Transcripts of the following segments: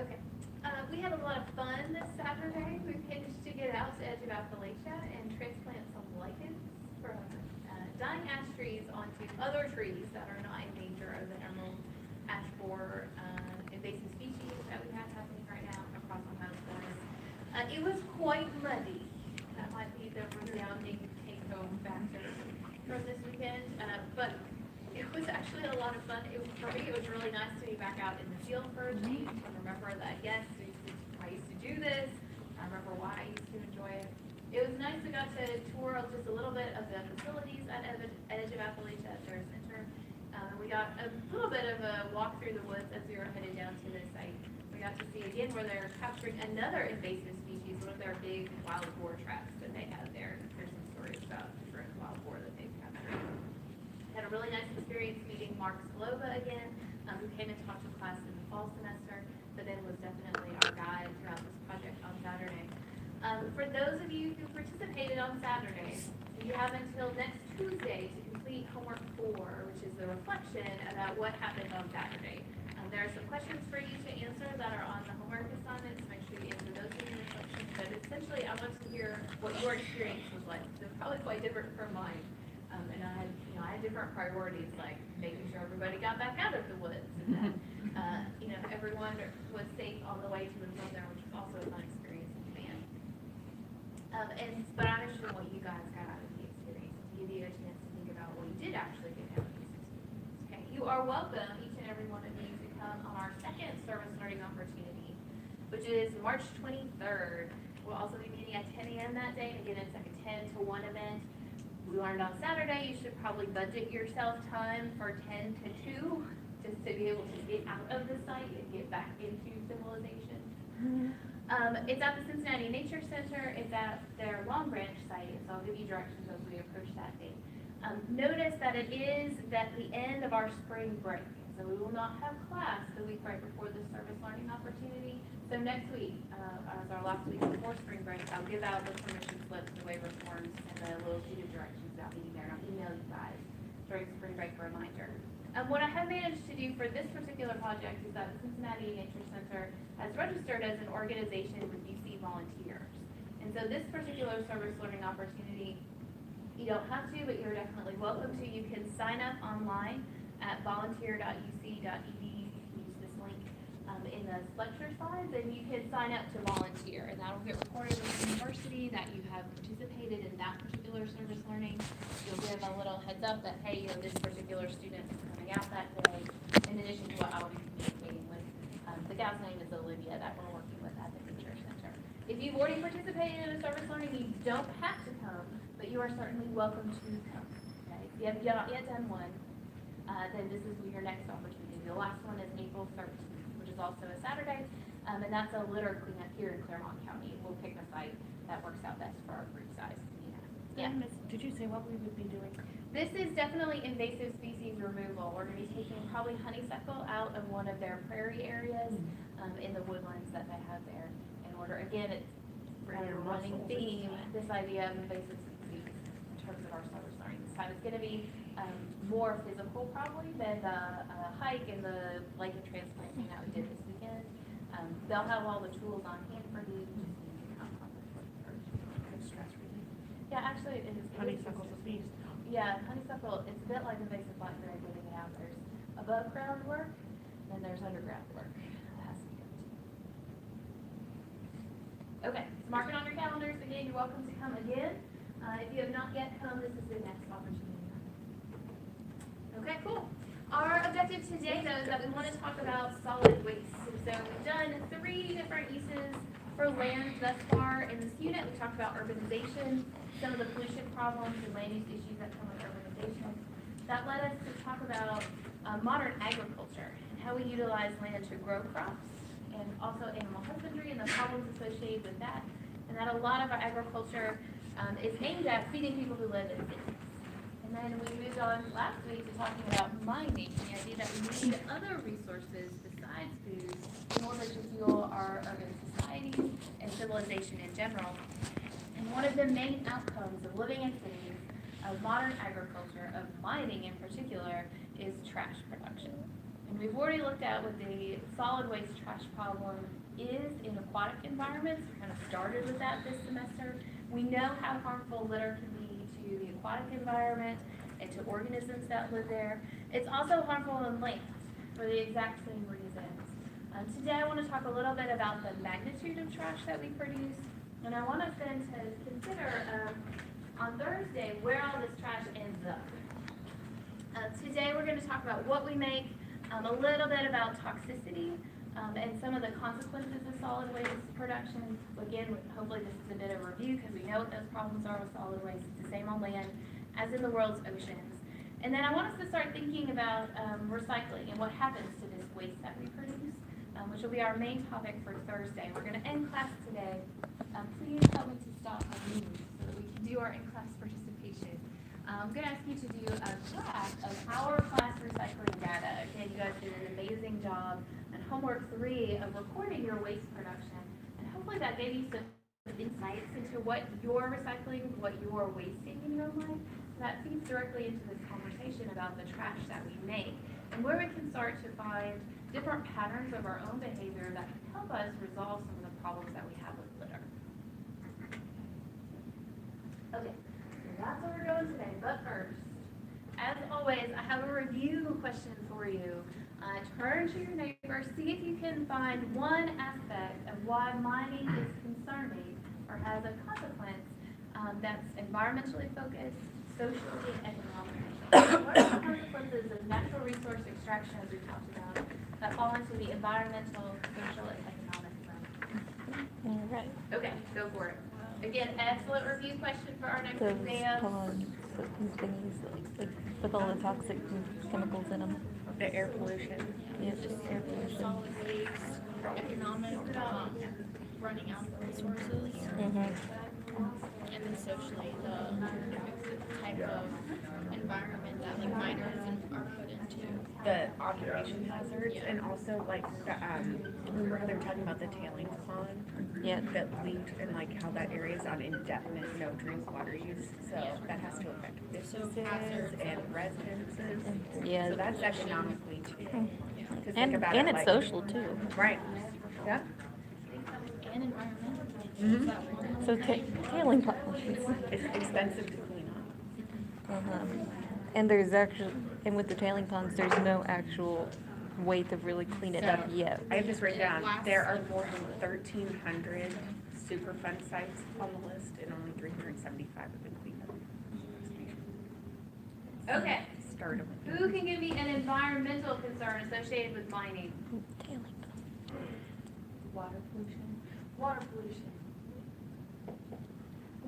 Okay. We had a lot of fun this Saturday. We managed to get out to Edge of Appalachia and transplant some lichens from dying ash trees onto other trees that are not in danger of the emerald ash borer invasive species that we have happening right now across Ohio forests. It was quite muddy. That might be the resounding take-home factor from this weekend, but it was actually a lot of fun. For me, it was really nice to be back out in the field for a change and remember that, yes, I used to do this. I remember why I used to enjoy it. It was nice we got to tour just a little bit of the facilities at Edge of Appalachia at their center. We got a little bit of a walk through the woods as we were headed down to this site. We got to see again where they're capturing another invasive species, one of their big wild boar traps that they have there. There's some stories about different wild boar that they've captured. Had a really nice experience meeting Mark Sklova again, who came and taught the class in the fall semester, but then was definitely our guide throughout this project on Saturday. For those of you who participated on Saturday, you have until next Tuesday to complete homework 4, which is the reflection about what happened on Saturday. There are some questions for you to answer that are on the homework assignments. Make sure you answer those in your reflections. But essentially, I want to hear what your experience was like. So probably quite different from mine. And I had different priorities, like making sure everybody got back out of the woods, and that everyone was safe on the way to and from there, which was also a fun experience in command. But I'm interested in what you guys got out of the experience, to give you a chance to think about what you did actually get out of these experiences. Okay, you are welcome, each and every one of you, to come on our second service learning opportunity, which is March 23rd. We'll also be meeting at 10 a.m. that day. Again, it's like a 10 to 1 event. We learned on Saturday you should probably budget yourself time for 10 to 2 just to be able to get out of the site and get back into civilization. It's at the Cincinnati Nature Center. It's at their Long Branch site, so I'll give you directions as we approach that date. Notice that it is at the end of our spring break, so we will not have class the week right before the service learning opportunity. So next week, as our last week before spring break, I'll give out the permission slips, the waiver forms, and the little sheet of directions about meeting there. And I'll email you guys during spring break for a reminder. What I have managed to do for this particular project is that the Cincinnati Nature Center has registered as an organization with UC volunteers. And so this particular service learning opportunity, you don't have to, but you're definitely welcome to. You can sign up online at volunteer.uc.edu. You can use this link in the lecture slides, and you can sign up to volunteer, and that'll get recorded with the university that you have participated in that particular service learning. You'll give a little heads up that, hey, this particular student is coming out that day, in addition to what I'll be communicating with. The gal's name is Olivia that we're working with at the Nature Center. If you've already participated in a service learning, you don't have to come, but you are certainly welcome to come. Okay? If you have not yet done one, then this is your next opportunity. The last one is April 13th. Is also a Saturday, and that's a litter cleanup here in Clermont County. We'll pick a site that works out best for our group size. Yeah. Did you say what we would be doing? This is definitely invasive species removal. We're going to be taking probably honeysuckle out of one of their prairie areas in the woodlands that they have there. In order, again, it's a running theme, this idea of invasive species in terms of our service learning. This time it's going to be more physical probably than the hike and the lichen transplanting that we did this weekend. They'll have all the tools on hand for you. You just need to come on the 23rd. Stress relief. Yeah, actually it is. Honeysuckle's a beast. Yeah, honeysuckle, it's a bit like invasive blackberry getting it out. There's above ground work, and there's underground work that has to be done too. Okay, so mark it on your calendars. Again, you're welcome to come again. If you have not yet come, this is the next opportunity. Okay, cool. Our objective today, though, is that we want to talk about solid waste. And so we've done 3 different uses for land thus far in this unit. We talked about urbanization, some of the pollution problems and land use issues that come with urbanization. That led us to talk about modern agriculture and how we utilize land to grow crops, and also animal husbandry and the problems associated with that. And that a lot of our agriculture is aimed at feeding people who live in cities. And then we moved on last week to talking about mining, the idea that we need other resources besides food in order to fuel our urban societies and civilization in general. And one of the main outcomes of living in cities, of modern agriculture, of mining in particular, is trash production. And we've already looked at what the solid waste trash problem is in aquatic environments. We kind of started with that this semester. We know how harmful litter can be to the aquatic environment and to organisms that live there. It's also harmful on land for the exact same reasons. Today I want to talk a little bit about the magnitude of trash that we produce, and I want us then to consider on Thursday where all this trash ends up. Today we're going to talk about what we make, a little bit about toxicity, and some of the consequences of solid waste production. Again, hopefully this is a bit of a review because we know what those problems are with solid waste. It's the same on land as in the world's oceans. And then I want us to start thinking about recycling and what happens to this waste that we produce, which will be our main topic for Thursday. We're going to end class today. Please help me to stop my news so that we can do our in-class participation. I'm going to ask you to do a graph of our class recycling data. Again, you guys did an amazing job on homework 3 of recording your waste production. And hopefully that gave you some insights into what you're recycling, what you're wasting in your life. That feeds directly into this conversation about the trash that we make and where we can start to find different patterns of our own behavior that can help us resolve some of the problems that we have with litter. Okay, so that's where we're going today. But first, as always, I have a review question for you. Turn to your neighbor, see if you can find one aspect of why mining is concerning or has a consequence that's environmentally focused, socially, and economically. What are the consequences of natural resource extraction, as we talked about, that fall into the environmental, social, and economic realm? All right. Okay, go for it. Again, excellent review question for our next Those exam. ponds and things like with all the toxic chemicals in them. The air pollution. Yes, air pollution. Solid waste, economic, running out of resources, and then socially, the type of environment that like miners are put into. The occupation hazards, and also like the, remember how they were talking about the tailings pond? Yeah. That leaked, and like how that area is on indefinite no drink water use, so that has to affect businesses hazards. and residences. Yeah. So that's economically too. 'Cause think And about and it it's like- social too. Right, yeah. And environmental. Mhm. That one. So tailing ponds. It's expensive to clean up. And there's actually, and with the tailing ponds, there's no actual way to really clean it up yet. I have this written down, there are more than 1,300 Superfund sites on the list, and only 375 have been cleaned up. Okay, Start them. who can give me an environmental concern associated with mining? Tailing ponds. Water pollution. Water pollution.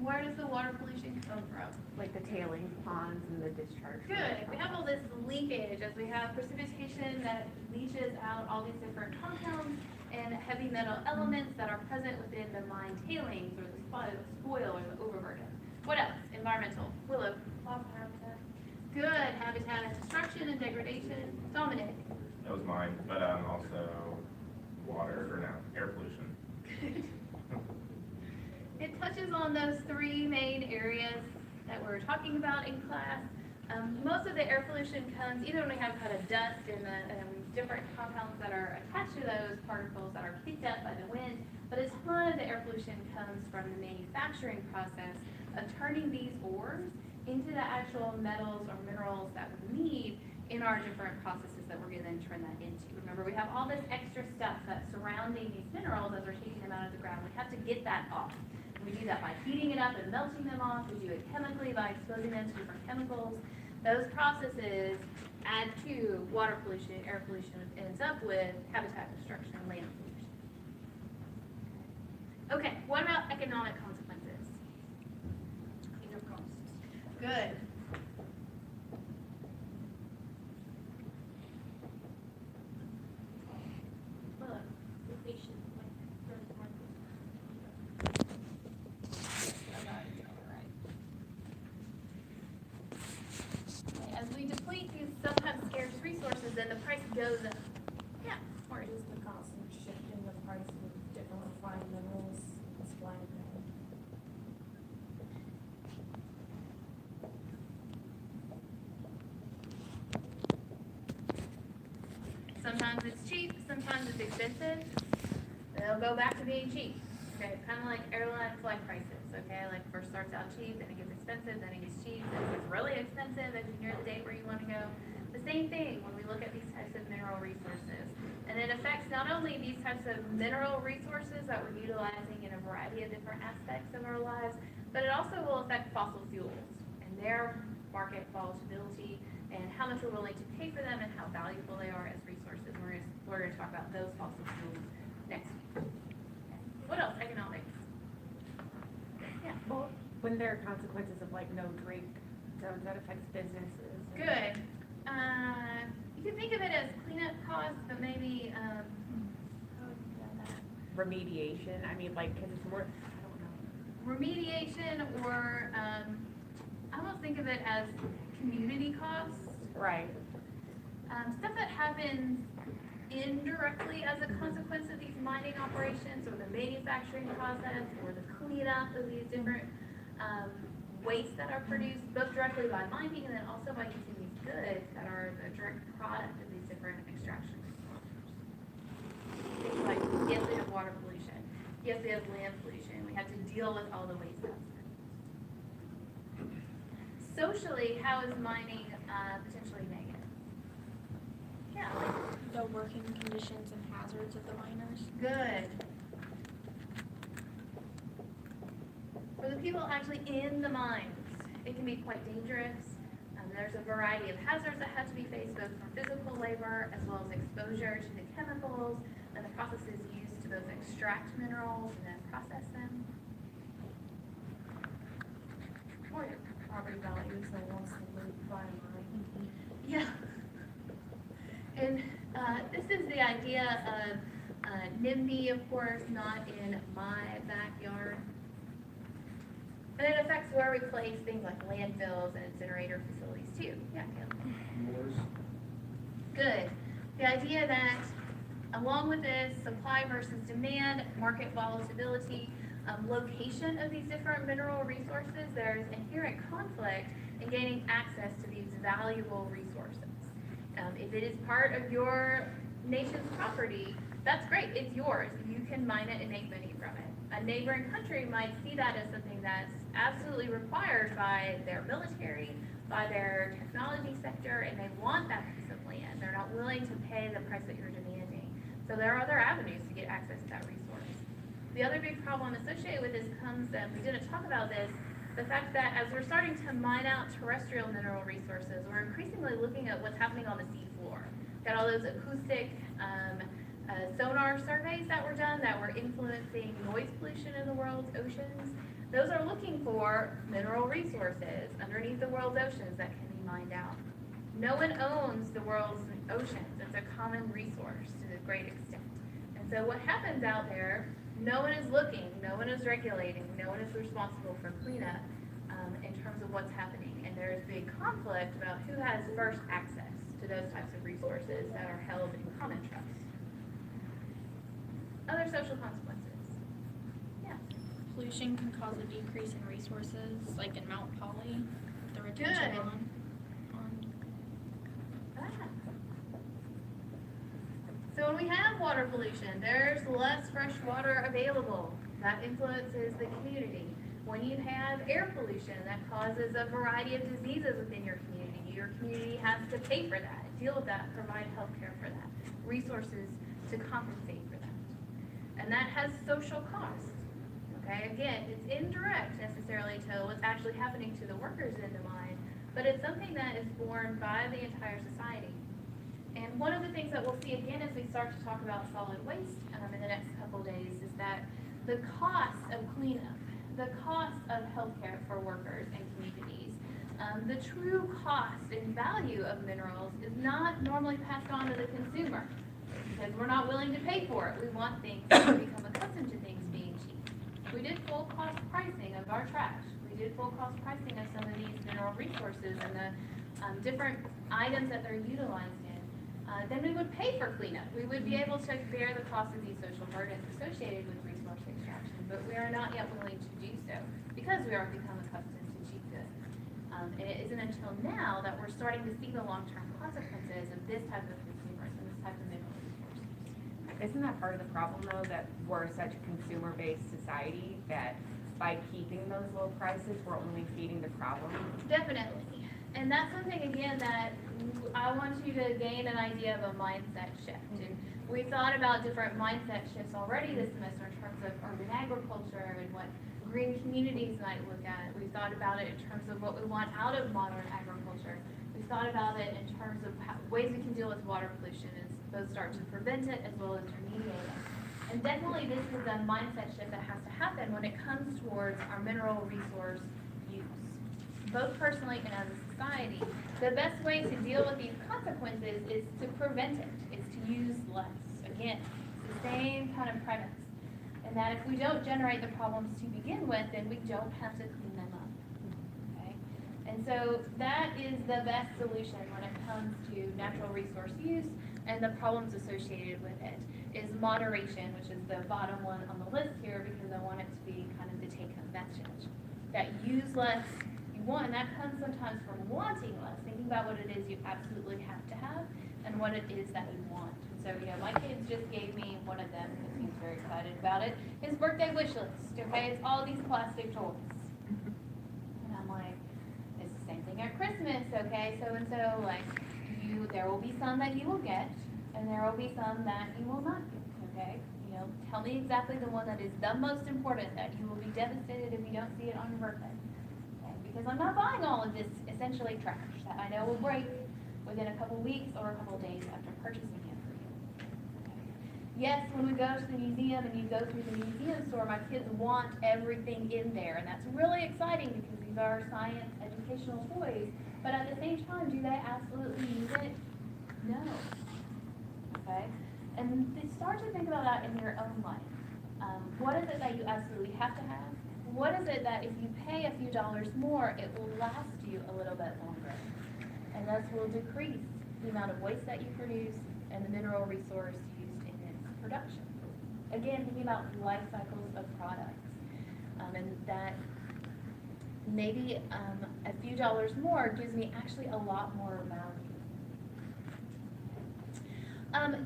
Where does the water pollution come from? Like the tailing ponds and the discharge. Good. If we have all this leakage, as we have precipitation that leaches out all these different compounds and heavy metal elements that are present within the mine tailings or the spoil or the overburden. What else? Environmental. Willow. Loss of habitat. Good. Habitat destruction and degradation. Dominic. That was mine, but also water, or no, air pollution. It touches on those 3 main areas that we're talking about in class. Most of the air pollution comes either when we have kind of dust and the different compounds that are attached to those particles that are kicked up by the wind, but a ton of the air pollution comes from the manufacturing process of turning these ores into the actual metals or minerals that we need in our different processes that we're going to then turn that into. Remember, we have all this extra stuff that's surrounding these minerals as we're taking them out of the ground. We have to get that off. We do that by heating it up and melting them off. We do it chemically by exposing them to different chemicals. Those processes add to water pollution, air pollution, which ends up with habitat destruction and land pollution. Okay, what about economic consequences? Good. Look. As we deplete these sometimes scarce resources, then the price goes up. Yeah. Or is the constant shift in the price of different refined minerals, supply and demand? cheap, sometimes it's expensive. They'll go back to being cheap. Okay, kind of like airline flight prices. Okay, like first starts out cheap, then it gets expensive, then it gets cheap, then it gets really expensive as you near the date where you want to go. The same thing when we look at these types of mineral resources. And it affects not only these types of mineral resources that we're utilizing in a variety of different aspects of our lives, but it also will affect fossil fuels and their market volatility and how much we're willing to pay for them and how valuable they are as resources. We're going to talk about those fossil fuels next week. Okay. What else? Economics. Yeah. Well, when there are consequences of like no drink zones, that affects businesses. Good. You can think of it as cleanup costs, but maybe, how would you say that? Remediation, I mean, like, cause it's more, I don't know. Remediation or, I almost think of it as community costs. Right. Stuff that happens indirectly as a consequence of these mining operations or the manufacturing process or the cleanup of these different wastes that are produced both directly by mining and then also by using these goods that are the direct product of these different extraction things like, yes, we have water pollution, yes, we have land pollution, we have to deal with all the waste that's produced. Socially, how is mining potentially negative? Yeah, like, The working conditions and hazards of the miners. good. For the people actually in the mines, it can be quite dangerous. There's a variety of hazards that have to be faced both from physical labor as well as exposure to the chemicals and the processes used to both extract minerals and then process them. Or Property values, they want to move by mine. yeah. And this is the idea of NIMBY, of course, not in my backyard. And it affects where we place things like landfills and incinerator facilities too. Yeah, Caleb. Good. The idea that along with this, supply versus demand, market volatility, location of these different mineral resources, there's inherent conflict in gaining access to these valuable resources. If it is part of your nation's property, that's great, it's yours. You can mine it and make money from it. A neighboring country might see that as something that's absolutely required by their military, by their technology sector, and they want that piece of land. They're not willing to pay the price that you're demanding. So there are other avenues to get access to that resource. The other big problem associated with this comes, we didn't talk about this, the fact that as we're starting to mine out terrestrial mineral resources, we're increasingly looking at what's happening on the seafloor. Got all those acoustic sonar surveys that were done that were influencing noise pollution in the world's oceans. Those are looking for mineral resources underneath the world's oceans that can be mined out. No one owns the world's oceans. It's a common resource to a great extent. And so what happens out there, no one is looking, no one is regulating, no one is responsible for cleanup in terms of what's happening. And there is big conflict about who has first access to those types of resources that are held in common trust. Other social consequences. Yeah. Pollution can cause a decrease in resources, like in Mount Poly, the retention Good. on. So when we have water pollution, there's less fresh water available. That influences the community. When you have air pollution, that causes a variety of diseases within your community has to pay for that, deal with that, provide health care for that, resources to compensate for that. And that has social costs. Okay, again, it's indirect necessarily to what's actually happening to the workers in the mine, but it's something that is borne by the entire society. And one of the things that we'll see again as we start to talk about solid waste in the next couple days is that the cost of cleanup, the cost of healthcare for workers and communities, the true cost and value of minerals is not normally passed on to the consumer because we're not willing to pay for it. We want things to become accustomed to things being cheap. We did full cost pricing of our trash. We did full cost pricing of some of these mineral resources and the different items that they're utilized in. Then we would pay for cleanup. We would be able to bear the cost of these social burdens associated with resource extraction, but we are not yet willing to do so because we are become accustomed to cheap goods. And it isn't until now that we're starting to see the long-term consequences of this type of consumerism, this type of mineral resources. Isn't that part of the problem though, that we're such a consumer-based society that by keeping those low prices, we're only feeding the problem? Definitely. And that's something, again, that I want you to gain an idea of a mindset shift. And we thought about different mindset shifts already this semester in terms of urban agriculture and what green communities might look at. We've thought about it in terms of what we want out of modern agriculture. We've thought about it in terms of ways we can deal with water pollution and both start to prevent it as well as remediate it. And definitely this is a mindset shift that has to happen when it comes towards our mineral resource use, both personally and as a society. The best way to deal with these consequences is to prevent it, is to use less. Again, it's the same kind of premise. And that if we don't generate the problems to begin with, then we don't have to clean them up. Okay? And so that is the best solution when it comes to natural resource use and the problems associated with it, is moderation, which is the bottom one on the list here because I want it to be kind of the take-home message. That use less you want, and that comes sometimes from wanting less, thinking about what it is you absolutely have to have and what it is that you want. So, my kids just gave me one of them because he's very excited about it, his birthday wish list, okay? It's all these plastic toys. And I'm like, it's the same thing at Christmas, okay? So-and-so, like, there will be some that you will get, and there will be some that you will not get, okay? Tell me exactly the one that is the most important, that you will be devastated if you don't see it on your birthday. Okay? Because I'm not buying all of this essentially trash that I know will break within a couple weeks or a couple days after purchasing it for you. Okay? Yes, when we go to the museum and you go through the museum store, my kids want everything in there, and that's really exciting because these are science educational toys. But at the same time, do they absolutely use it? No. Okay? And start to think about that in your own life. What is it that you absolutely have to have? What is it that if you pay a few dollars more, it will last you a little bit longer? And thus will decrease the amount of waste that you produce and the mineral resource used in its production. Again, thinking about life cycles of products. And that maybe a few dollars more gives me actually a lot more value.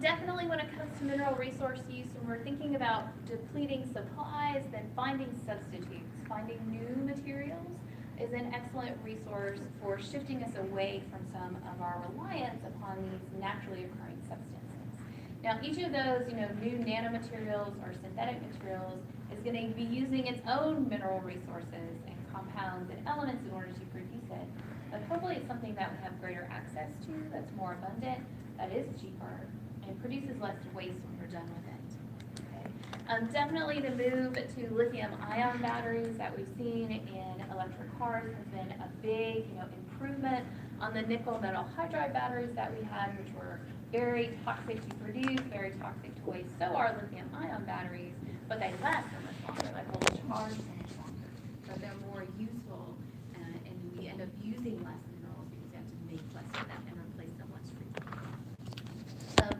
Definitely when it comes to mineral resource use, when we're thinking about depleting supplies, then finding substitutes, finding new materials is an excellent resource for shifting us away from some of our reliance upon these naturally occurring substances. Now, each of those, new nanomaterials or synthetic materials is going to be using its own mineral resources and compounds and elements in order to produce it. But hopefully it's something that we have greater access to, that's more abundant, that is cheaper, and produces less waste when we're done with it. Okay? Definitely the move to lithium-ion batteries that we've seen in electric cars has been a big, improvement on the nickel metal hydride batteries that we had, which were very toxic to produce, very toxic to waste. So are lithium-ion batteries, but they last so much longer, like hold charge so much longer. So they're more useful, and we end up using less minerals because you have to make less of them and replace them less frequently.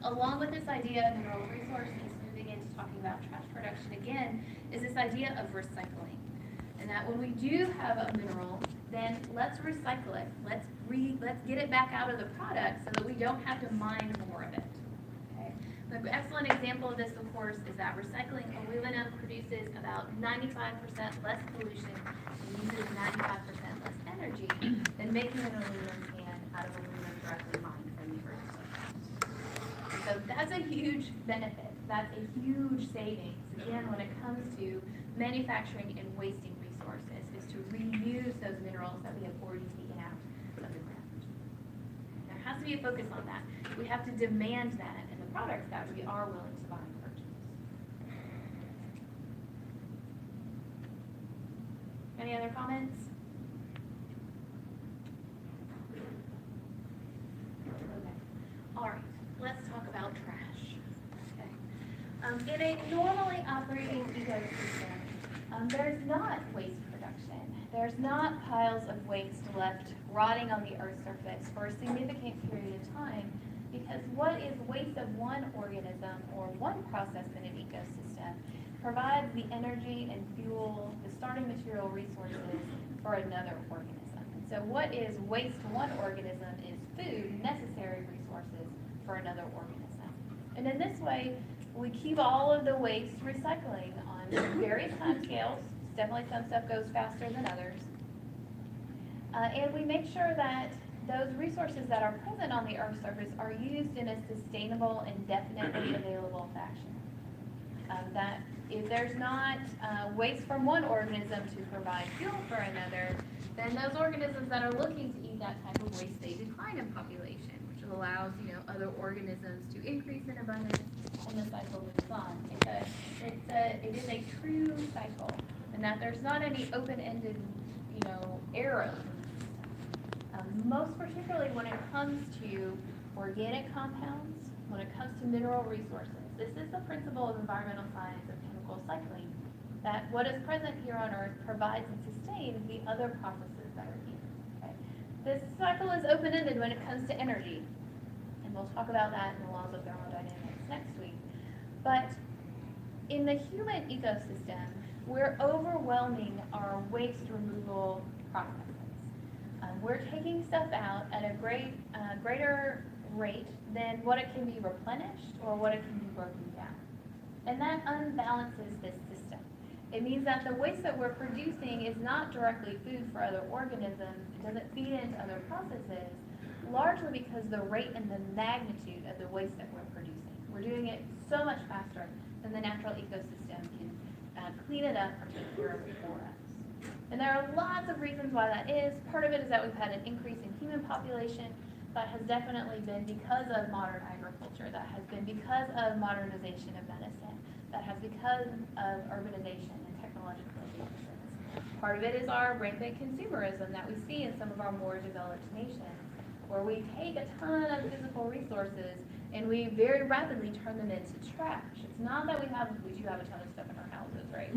Along with this idea of mineral resources, moving into talking about trash production again, is this idea of recycling. And that when we do have a mineral, then let's recycle it. Let's get it back out of the product so that we don't have to mine more of it. Okay? An excellent example of this, of course, is that recycling aluminum produces about 95% less pollution and uses 95% less energy than making an aluminum can out of aluminum directly mined from the earth. So that's a huge benefit. That's a huge savings, again, when it comes to manufacturing and wasting resources, is to reuse those minerals that we have already taken out of the ground. There has to be a focus on that. We have to demand that in the products that we are willing to buy and purchase. Any other comments? Okay. All right, let's talk about trash. Okay. In a normally operating ecosystem, there's not waste production. There's not piles of waste left rotting on the Earth's surface for a significant period of time, because what is waste of one organism or one process in an ecosystem provides the energy and fuel, the starting material resources for another organism. And so what is waste to one organism is food, necessary resources for another organism. And in this way, We keep all of the waste recycling on various timescales. Definitely some stuff goes faster than others. And we make sure that those resources that are present on the Earth's surface are used in a sustainable and definitely available fashion. That if there's not waste from one organism to provide fuel for another, then those organisms that are looking to eat that type of waste, they decline in population, which allows, other organisms to increase in abundance, and the cycle moves on. It is a true cycle, and that there's not any open-ended, arrows. Most particularly when it comes to organic compounds, when it comes to mineral resources. This is the principle of environmental science of chemical cycling, that what is present here on Earth provides and sustains the other processes that are here. Okay? This cycle is open-ended when it comes to energy, and we'll talk about that in the laws of thermodynamics next week. But in the human ecosystem, we're overwhelming our waste removal processes. We're taking stuff out at a greater rate than what it can be replenished or what it can be broken down. And that unbalances this system. It means that the waste that we're producing is not directly food for other organisms, it doesn't feed into other processes, largely because the rate and the magnitude of the waste that we're producing. We're doing it so much faster than the natural ecosystem can clean it up or take care of it for us. And there are lots of reasons why that is. Part of it is that we've had an increase in human population. That has definitely been because of modern agriculture. That has been because of modernization of medicine. That has because of urbanization and technological advances. Part of it is our rampant consumerism that we see in some of our more developed nations, where we take a ton of physical resources and we very rapidly turn them into trash. It's not that we do have a ton of stuff in our houses, right?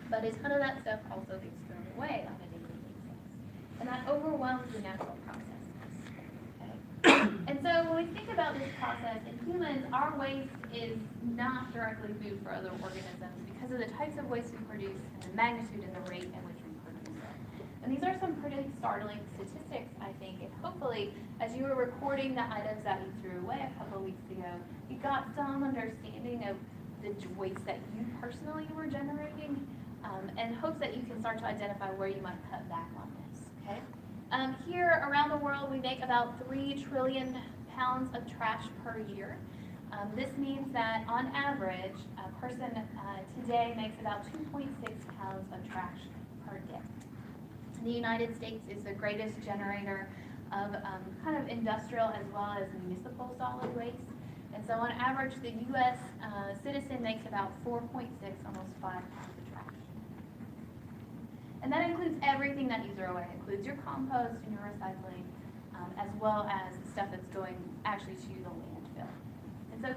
But a ton of that stuff also gets thrown away on a daily basis. And that overwhelms the natural processes. Okay? And so when we think about this process in humans, our waste is not directly food for other organisms because of the types of waste we produce and the magnitude and the rate in which we produce it. And these are some pretty startling statistics, I think, and hopefully as you were recording the items that you threw away a couple of weeks ago, you got some understanding of the waste that you personally were generating, and hopes that you can start to identify where you might cut back on this, okay? Here around the world, we make about 3 trillion pounds of trash per year. This means that on average, a person today makes about 2.6 pounds of trash per day. The United States is the greatest generator of kind of industrial as well as municipal solid waste. And so on average, the U.S. Citizen makes about 4.6, almost 5 pounds of trash. And that includes everything that you throw away. It includes your compost and your recycling, as well as the stuff that's going actually to the landfill. And so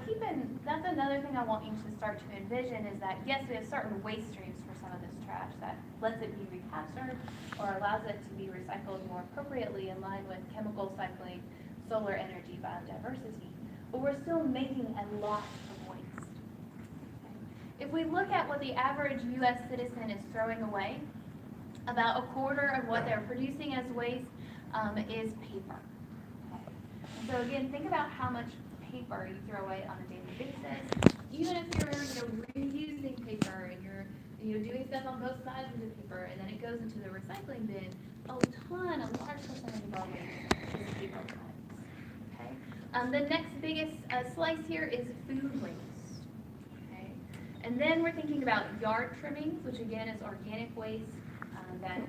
that's another thing I want you to start to envision is that, yes, we have certain waste streams for some of this trash that lets it be recaptured or allows it to be recycled more appropriately in line with chemical cycling, solar energy, biodiversity. But we're still making a lot of waste. If we look at what the average U.S. citizen is throwing away, about a quarter of what they're producing as waste is paper. Okay. So again, think about how much paper you throw away on a daily basis. Even if you're reusing paper and you're doing stuff on both sides of the paper and then it goes into the recycling bin, a large percentage of our waste is paper products. Okay. The next biggest slice here is food waste. Okay. And then we're thinking about yard trimmings, which again is organic waste that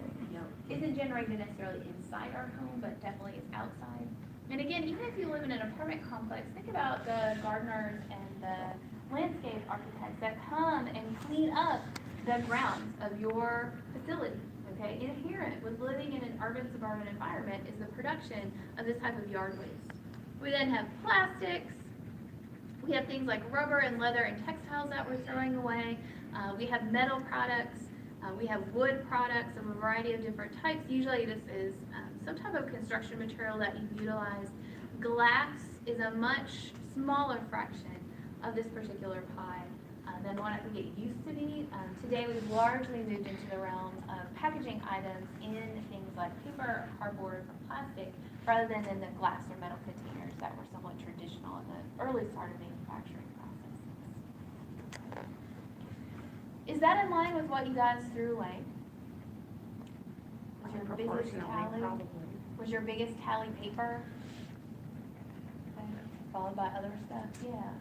isn't generated necessarily inside our home, but definitely is outside. And again, even if you live in an apartment complex, think about the gardeners and the landscape architects that come and clean up the grounds of your facility. Okay, inherent with living in an urban suburban environment is the production of this type of yard waste. We then have plastics. We have things like rubber and leather and textiles that we're throwing away. We have metal products. We have wood products of a variety of different types. Usually this is some type of construction material that you've utilized. Glass is a much smaller fraction of this particular pie than what I think it used to be. Today we've largely moved into the realm of packaging items in things like paper, cardboard, or plastic, rather than in the glass or metal containers that were somewhat traditional in the early start of manufacturing processes. Is that in line with what you guys threw away? Was your biggest Proportionally, tally, probably. was your biggest tally paper? Okay, followed by other stuff, yeah,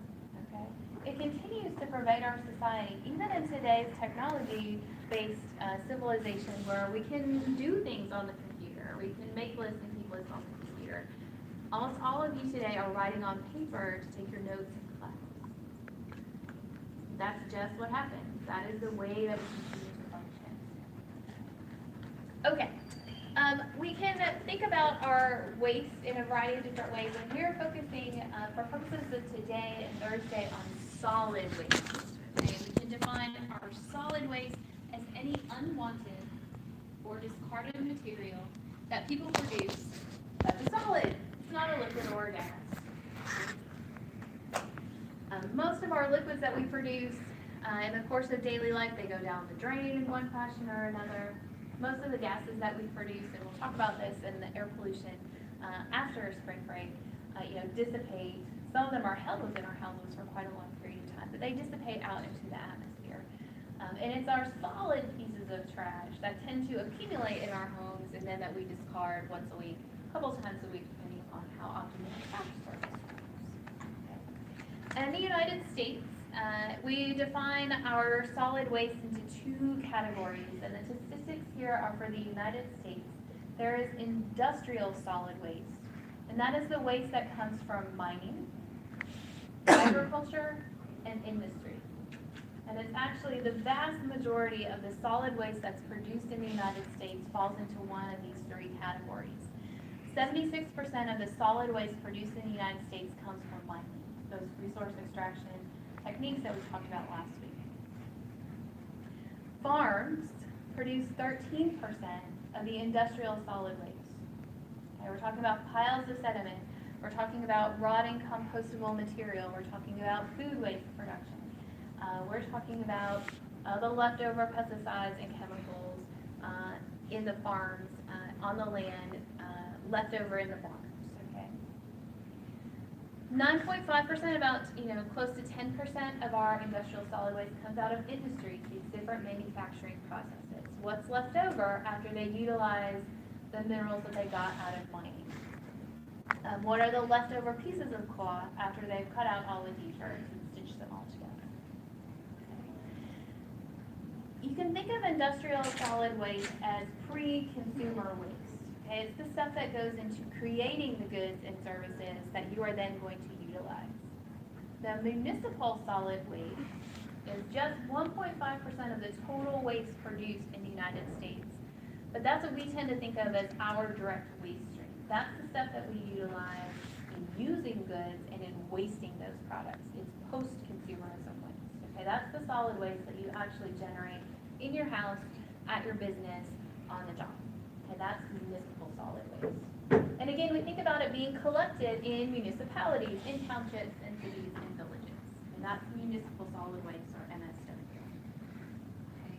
okay. It continues to pervade our society, even in today's technology-based civilization where we can do things on the computer, we can make lists and keep lists on the computer. Almost all of you today are writing on paper to take your notes in class. That's just what happens. That is the way that we continue to function. Okay, we can think about our waste in a variety of different ways, and we're focusing, for purposes of today and Thursday, on solid waste. Okay, we can define our solid waste as any unwanted or discarded material that people produce that's a solid. It's not a liquid or a gas. Most of our liquids that we produce in the course of daily life, they go down the drain in one fashion or another. Most of the gases that we produce, and we'll talk about this in the air pollution after spring break, dissipate. Some of them are held within our houses for quite a long period of time, but they dissipate out into the atmosphere. And it's our solid pieces of trash that tend to accumulate in our homes and then that we discard once a week, a couple times a week, depending upon how often we have trash service. In the United States, we define our solid waste into two categories, and the statistics here are for the United States. There is industrial solid waste, and that is the waste that comes from mining, agriculture, and industry. And it's actually the vast majority of the solid waste that's produced in the United States falls into one of these three categories. 76% of the solid waste produced in the United States comes from mining, those resource extraction techniques that we talked about last week. Farms produce 13% of the industrial solid waste. Okay, we're talking about piles of sediment. We're talking about rotting compostable material. We're talking about food waste production. We're talking about the leftover pesticides and chemicals in the farms, on the land, left over in the farms. Okay. 9.5%, about close to 10% of our industrial solid waste comes out of industry, these different manufacturing processes. What's left over after they utilize the minerals that they got out of mining? What are the leftover pieces of cloth after they've cut out all the t-shirts and stitched them all together? You can think of industrial solid waste as pre-consumer waste. Okay? It's the stuff that goes into creating the goods and services that you are then going to utilize. The municipal solid waste is just 1.5% of the total waste produced in the United States. But that's what we tend to think of as our direct waste stream. That's the stuff that we utilize in using goods and in wasting those products. It's post-consumerism waste. Okay, that's the solid waste that you actually generate in your house, at your business, on the job. Okay, that's municipal solid waste. And again, we think about it being collected in municipalities, in townships, and cities, and villages. And that's municipal solid waste, or MSW. Okay.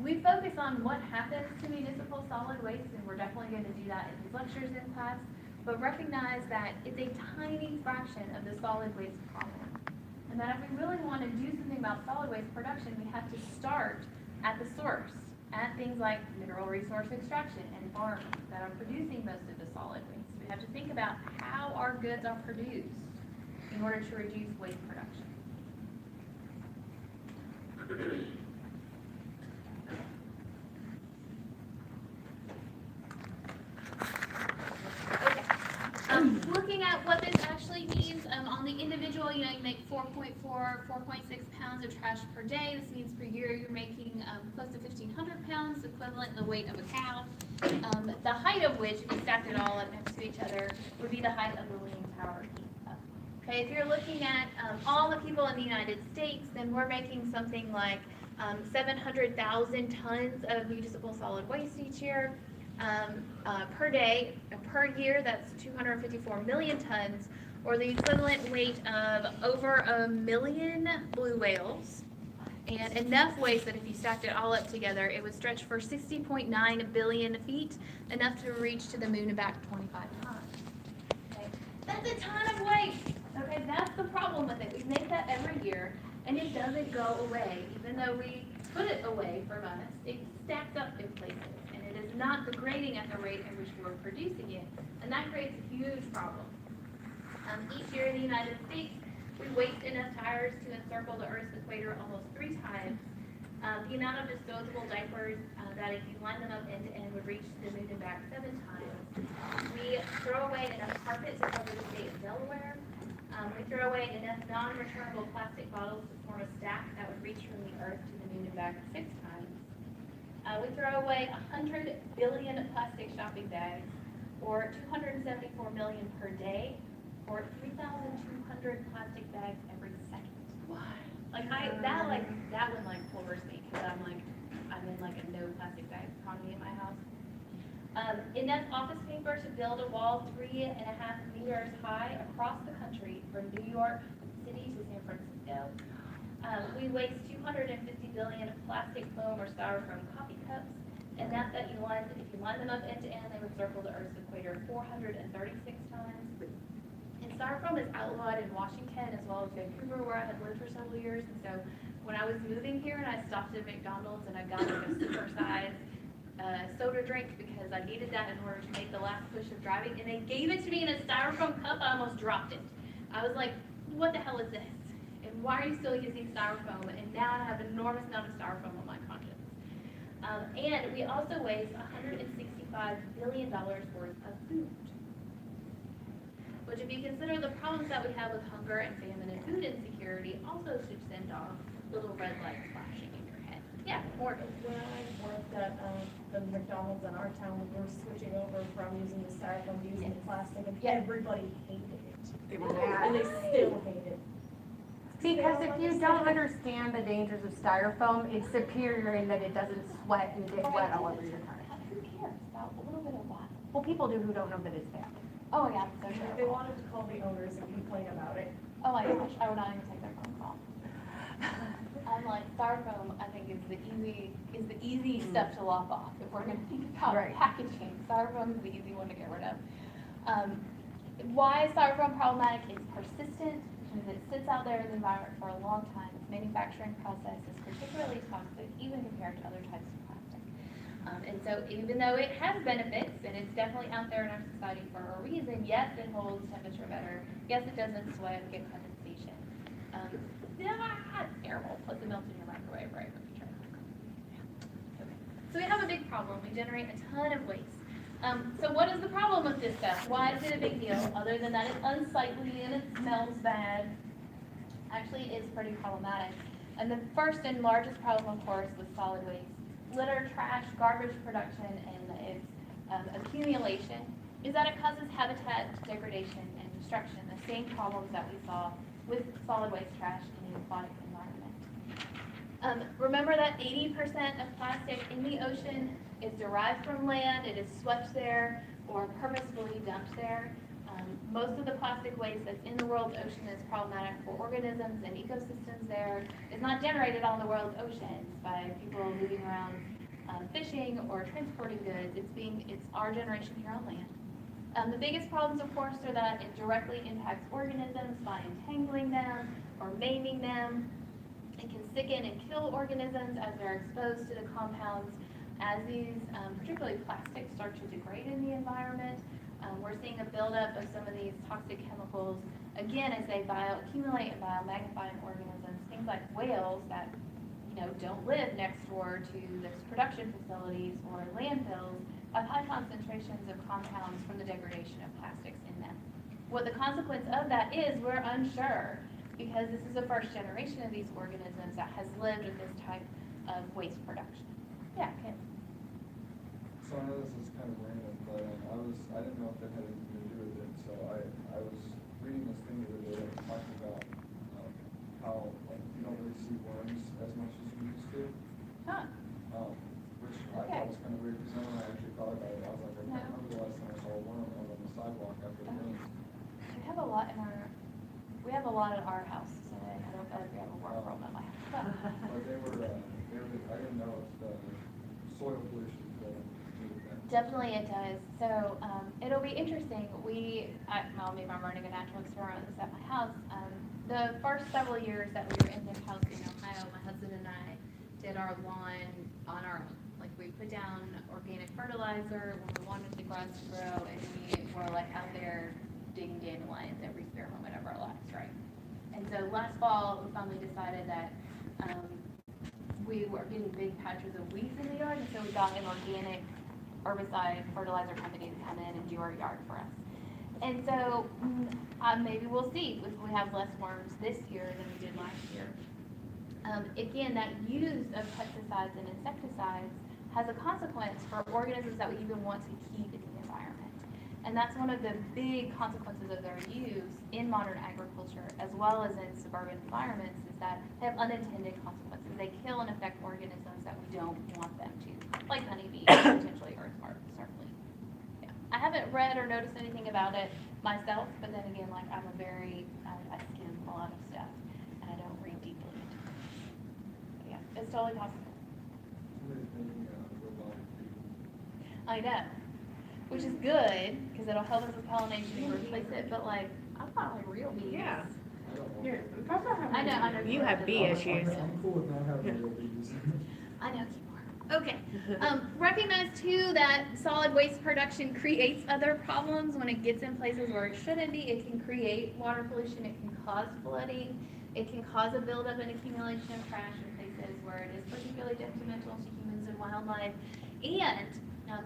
We focus on what happens to municipal solid waste, and we're definitely going to do that in these lectures in class, but recognize that it's a tiny fraction of the solid waste problem. And that if we really want to do something about solid waste production, we have to start at the source, at things like mineral resource extraction and farms that are producing most of the solid waste. We have to think about how our goods are produced in order to reduce waste production. Okay. Looking at what this actually means on the individual, you make 4.6 pounds of trash per day. This means per year you're making close to 1,500 pounds, equivalent to the weight of a cow. The height of which, if you stacked it all up next to each other, would be the height of the Leaning Tower. Okay, if you're looking at all the people in the United States, then we're making something like 700,000 tons of municipal solid waste each year. Per day, per year, that's 254 million tons, or the equivalent weight of over 1 million blue whales, and enough waste that if you stacked it all up together, it would stretch for 60.9 billion feet, enough to reach to the moon and back 25 times. Okay? That's a ton of waste. Okay, that's the problem with it. We make that every year, and And it doesn't go away, even though we put it away from us, it stacks up in places, and it is not degrading at the rate at which we're producing it, and that creates a huge problem. Each year in the United States, we waste enough tires to encircle the Earth's equator almost 3 times. The amount of disposable diapers that if you line them up end to end would reach the moon and back 7 times. We throw away enough carpet to cover the state of Delaware. We throw away enough non-returnable plastic bottles to form a stack that would reach from the Earth to the moon and back 6 times. We throw away 100 billion plastic shopping bags, or 274 million per day, or 3,200 plastic bags every second. Why? That one floors me, because I'm in a no plastic bag economy in my house. Enough office paper to build a wall 3.5 meters high across the country from New York City to San Francisco. We waste 250 billion plastic foam or styrofoam coffee cups, and if you line them up end to end, they would circle the Earth's equator 436 times. And styrofoam is outlawed in Washington as well as Vancouver, where I had lived for several years. And so when I was moving here and I stopped at McDonald's and I got a super-sized soda drink because I needed that in order to make the last push of driving, and they gave it to me in a styrofoam cup, I almost dropped it. I was like, what the hell is this? And why are you still using styrofoam? And now I have an enormous amount of styrofoam on my conscience. And we also waste $165 billion worth of food. Which, if you consider the problems that we have with hunger and famine and food insecurity, also should send off little red lights flashing in your head. Yeah, more. When I worked at the McDonald's in our town, we were switching over from using the styrofoam to using the plastic, and Yeah. everybody hated it. They were And they still hate it. Because if you don't understand the dangers of styrofoam, it's superior in that it doesn't sweat and get wet all over your car. Who cares about a little bit of water? Well, people do who don't know that it's bad. Oh, yeah, so They terrible. wanted to call the owners and complain about it. Oh my gosh, I would not even take their phone call. I'm like, styrofoam, I think is the easy stuff to lop off. If we're gonna think about Right. packaging, styrofoam is the easy one to get rid of. Why is styrofoam problematic? It's persistent, which means it sits out there in the environment for a long time. Its manufacturing process is particularly toxic, even compared to other types of plastic. And so even though it has benefits, and it's definitely out there in our society for a reason, yes, it holds temperature better. Yes, it doesn't sweat and get condensation. It's terrible. Plus it melts in your microwave right when you turn it on. Okay. So we have a big problem. We generate a ton of waste. So what is the problem with this stuff? Why is it a big deal? Other than that it's unsightly and it smells bad. Actually, it is pretty problematic. And the first and largest problem, of course, with solid waste, litter, trash, garbage production, and its accumulation, is that it causes habitat degradation and destruction, the same problems that we saw with solid waste trash in the aquatic environment. Remember that 80% of plastic in the ocean is derived from land, it is swept there or purposefully dumped there. Most of the plastic waste that's in the world's ocean is problematic for organisms and ecosystems there. It's not generated on the world's oceans by people moving around fishing or transporting goods. It's our generation here on land. The biggest problems, of course, are that it directly impacts organisms by entangling them or maiming them. It can sicken and kill organisms as they're exposed to the compounds. As these, particularly plastics, start to degrade in the environment, we're seeing a buildup of some of these toxic chemicals, again, as they bioaccumulate and biomagnify in organisms. Things like whales that, don't live next door to those production facilities or landfills have high concentrations of compounds from the degradation of plastics in them. What the consequence of that is, we're unsure, because this is the first generation of these organisms that has lived with this type of waste production. Yeah, Kim. So I know this is kind of random, but I didn't know if that had anything to do with it, so I was reading this thing the other day that talked about how you don't really see worms as much as you used to, Huh. which I thought was kind of weird, because then when I actually thought about it, I was like, I can't remember the last time I saw a worm out on the sidewalk after the rain. We have a lot at our house, so I don't feel like we have a worm problem at my house. But they were, I didn't know if the soil pollution had anything to do with that. Definitely it does. So it'll be interesting. Maybe I'm running a natural experiment with this at my house. the first several years that we were in this house in Ohio, my husband and I did our lawn on our own. Like, we put down organic fertilizer when we wanted the grass to grow, and we were like out there digging dandelions every spare moment of our lives, right? And so last fall, we finally decided that, we were getting big patches of weeds in the yard, and so we got an organic herbicide fertilizer company to come in and do our yard for us. And so, maybe we'll see if we have less worms this year than we did last year. Again, that use of pesticides and insecticides has a consequence for organisms that we even want to keep in the environment. And that's one of the big consequences of their use in modern agriculture, as well as in suburban environments, is that they have unintended consequences. They kill and affect organisms that we don't want them to, like honeybees, potentially earthworms, certainly. Yeah. I haven't read or noticed anything about it myself, but then again, like, I skim a lot of stuff, and I don't read deeply into it. But yeah, it's totally possible. Somebody's making a robotic bee. I know, which is good, because it'll help us with pollination and replace it, but like, I want like real bees. Yeah. I don't want. You're, Papa, I know. you have bee issues. I'm cool with not having real bees. I know you are. Okay. Recognize too that solid waste production creates other problems when it gets in places where it shouldn't be. It can create water pollution. It can cause flooding. It can cause a buildup and accumulation of trash in places where it is particularly detrimental to humans and wildlife. And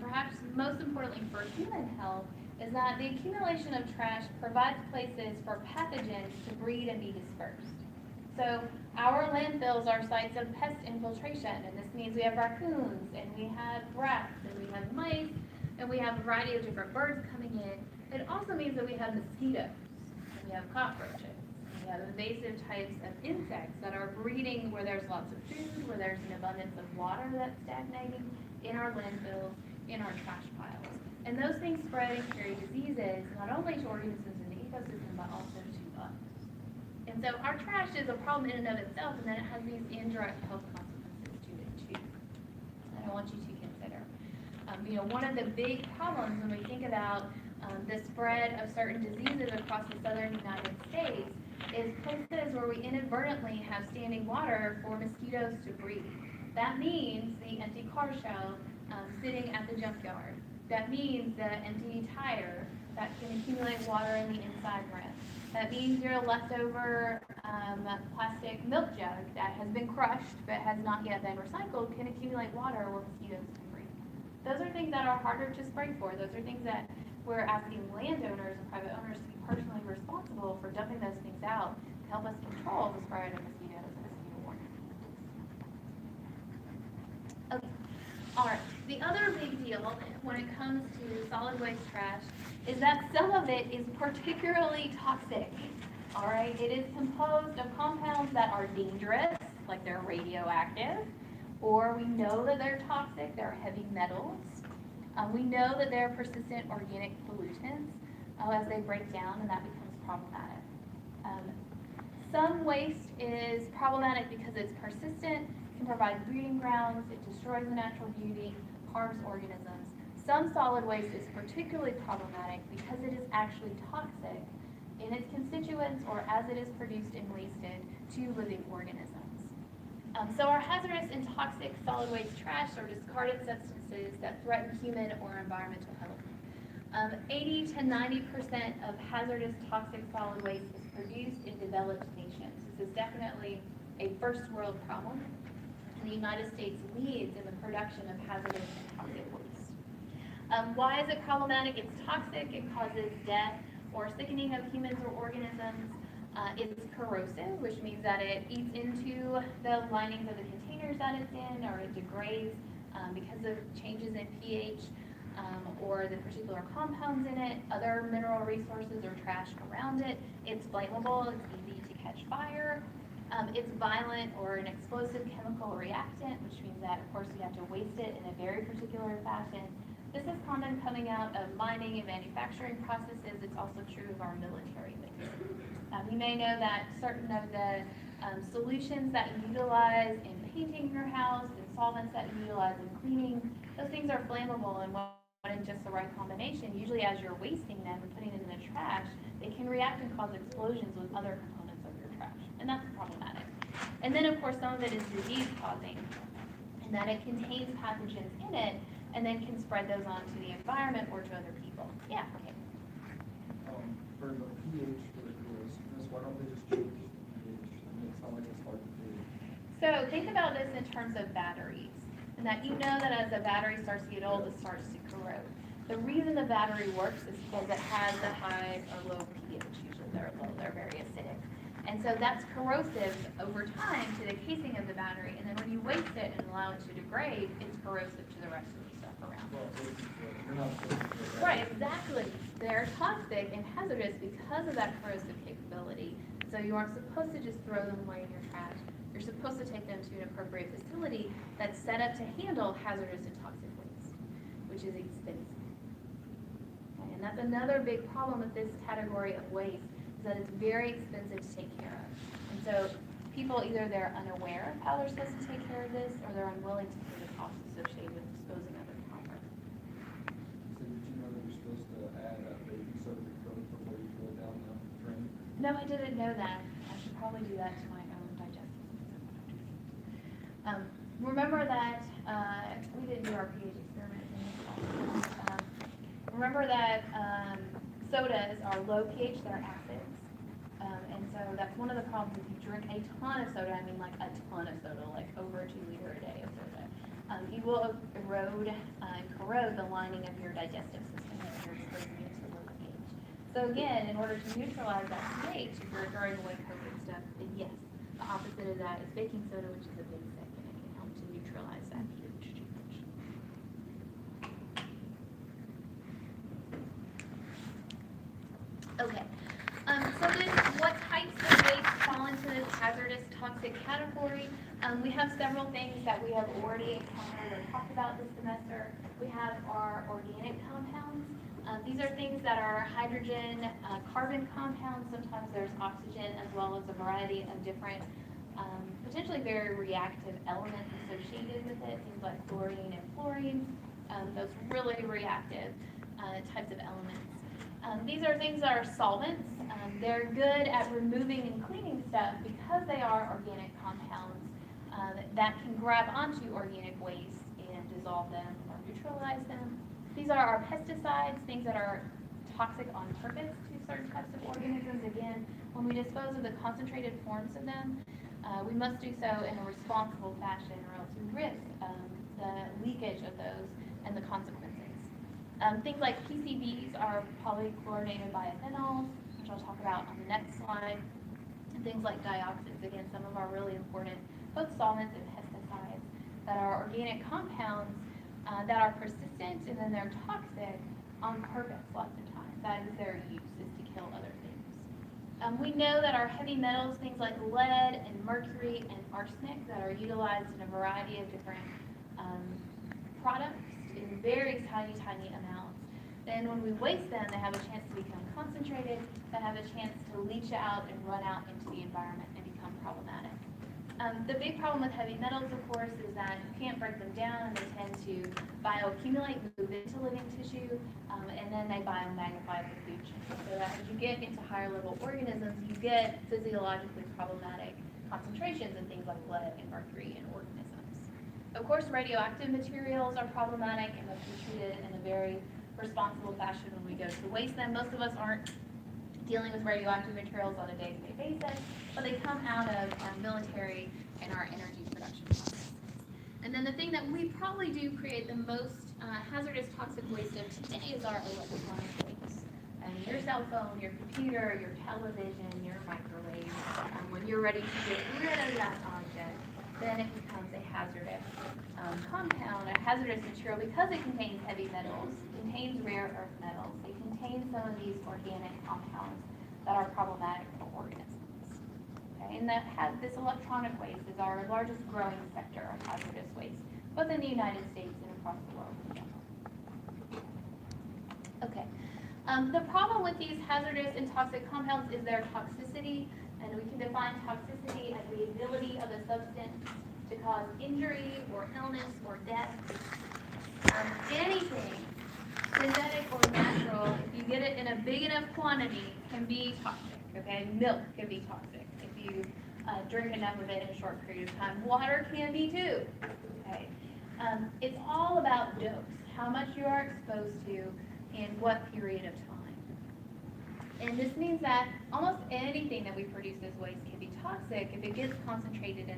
perhaps most importantly for human health is that the accumulation of trash provides places for pathogens to breed and be dispersed. So our landfills are sites of pest infiltration, and this means we have raccoons, and we have rats, and we have mice, and we have a variety of different birds coming in. It also means that we have mosquitoes, and we have cockroaches, and we have invasive types of insects that are breeding where there's lots of food, where there's an abundance of water that's stagnating, in our landfills, in our trash piles. And those things spread and carry diseases, not only to organisms in the ecosystem, but also to us. And so our trash is a problem in and of itself, and then it has these indirect health consequences to it too. And I want you to consider. One of the big problems when we think about the spread of certain diseases across the southern United States is places where we inadvertently have standing water for mosquitoes to breed. That means the empty car shell sitting at the junkyard. That means the empty tire that can accumulate water in the inside rim. That means your leftover plastic milk jug that has been crushed but has not yet been recycled can accumulate water where mosquitoes can breed. Those are things that are harder to spray for. Those are things that we're asking landowners and private owners to be personally responsible for dumping those things out to help us control the spread of mosquitoes and mosquito-borne diseases. Okay. All right, the other big deal when it comes to solid waste trash is that some of it is particularly toxic. All right, it is composed of compounds that are dangerous, like they're radioactive, or we know that they're toxic, they're heavy metals. We know that they're persistent organic pollutants as they break down, and that becomes problematic. Some waste is problematic because it's persistent, can provide breeding grounds, it destroys the natural beauty, harms organisms. Some solid waste is particularly problematic because it is actually toxic in its constituents or as it is produced and wasted to living organisms. So our hazardous and toxic solid waste trash are discarded substances that threaten human or environmental health. 80 to 90% of hazardous toxic solid waste is produced in developed nations. This is definitely a first world problem. And the United States leads in the production of hazardous and toxic waste. Why is it problematic? It's toxic, it causes death or sickening of humans or organisms. It's corrosive, which means that it eats into the linings of the containers that it's in, or it degrades because of changes in pH or the particular compounds in it, other mineral resources or trash around it. It's flammable, it's easy to catch fire. It's violent or an explosive chemical reactant, which means that, of course, you have to waste it in a very particular fashion. This is common coming out of mining and manufacturing processes. It's also true of our military waste. You may know that certain of the solutions that you utilize in painting your house and solvents that you utilize in cleaning, those things are flammable, and when in just the right combination, usually as you're wasting them and putting them in the trash, they can react and cause explosions with other components of your trash. And then, of course, some of it is disease causing, and that it contains pathogens in it, and then can spread those on to the environment or to other people. Yeah, okay. For the pH for the coolers, why don't they just change the pH? I mean, it's not like it's hard to do. So think about this in terms of batteries, and that you know that as a battery starts to get old, it starts to corrode. The reason the battery works is because it has a high or low pH, usually they're low, they're very acidic. And so that's corrosive over time to the casing of the battery, and then when you waste it and allow it to degrade, it's corrosive to the rest of the stuff around Well, it. you're not supposed to do that. Right, exactly. They're toxic and hazardous because of that corrosive capability. So you aren't supposed to just throw them away in your trash. You're supposed to take them to an appropriate facility that's set up to handle hazardous and toxic waste, which is expensive. Okay, and that's another big problem with this category of waste, is that it's very expensive to take care of. And so people, either they're unaware of how they're supposed to take care of this, or they're unwilling to pay the costs associated with disposing of it properly. So did you know that you're supposed to add baking soda to coat before you throw it down the drain? No, I didn't know that. I should probably do that to my own digestive system. Remember that, we didn't do our pH experiment in this class. Remember that sodas are low pH, they're acids. And so that's one of the problems if you drink a ton of soda, I mean like a ton of soda, like over 2 liters a day of soda. You will erode and corrode the lining of your digestive system if you're exposing it to low pH. So again, in order to neutralize that pH, if you're throwing away COVID stuff, then yes, the opposite of that is baking soda, which is a basic, and it can help to neutralize that pH change. Okay, so then what types of waste fall into this hazardous toxic category? We have several things that we have already encountered or talked about this semester. We have our organic compounds. These are things that are hydrogen, carbon compounds. Sometimes there's oxygen as well as a variety of different, potentially very reactive elements associated with it, things like chlorine and fluorine, those really reactive types of elements. These are things that are solvents. They're good at removing and cleaning stuff because they are organic compounds that can grab onto organic waste and dissolve them or neutralize them. These are our pesticides, things that are toxic on purpose to certain types of organisms. Again, when we dispose of the concentrated forms of them, we must do so in a responsible fashion or else we risk the leakage of those and the consequences. Things like PCBs are polychlorinated biphenyls, which I'll talk about on the next slide. And things like dioxins, again, some of our really important both solvents and pesticides that are organic compounds that are persistent and then they're toxic on purpose lots of times. That is their use, is to kill other things. We know that our heavy metals, things like lead and mercury and arsenic that are utilized in a variety of different products in very tiny, tiny amounts. Then when we waste them, they have a chance to become concentrated, they have a chance to leach out and run out into the environment and become problematic. The big problem with heavy metals, of course, is that you can't break them down and they tend to bioaccumulate, move into living tissue, and then they biomagnify the food chain. So that as you get into higher level organisms, you get physiologically problematic concentrations in things like lead and mercury in organisms. Of course, radioactive materials are problematic and must be treated in a very responsible fashion when we go to waste them. Most of us aren't dealing with radioactive materials on a day-to-day basis, but they come out of our military and our energy production process. And then the thing that we probably do create the most hazardous toxic waste of today is our electronic waste. And your cell phone, your computer, your television, your microwave, when you're ready to get rid of that object, then it becomes a hazardous compound, a hazardous material because it contains heavy metals, contains rare earth metals, it contains some of these organic compounds that are problematic for organisms. Okay, and this electronic waste is our largest growing sector of hazardous waste, both in the United States and across the world in general. Okay, the problem with these hazardous and toxic compounds is their toxicity, and we can define toxicity as the ability of a substance to cause injury or illness or death. Anything synthetic or natural, if you get it in a big enough quantity, can be toxic, okay? Milk can be toxic. If you drink enough of it in a short period of time. Water can be too, okay? It's all about dose, how much you are exposed to and what period of time. And this means that almost anything that we produce as waste can be toxic if it gets concentrated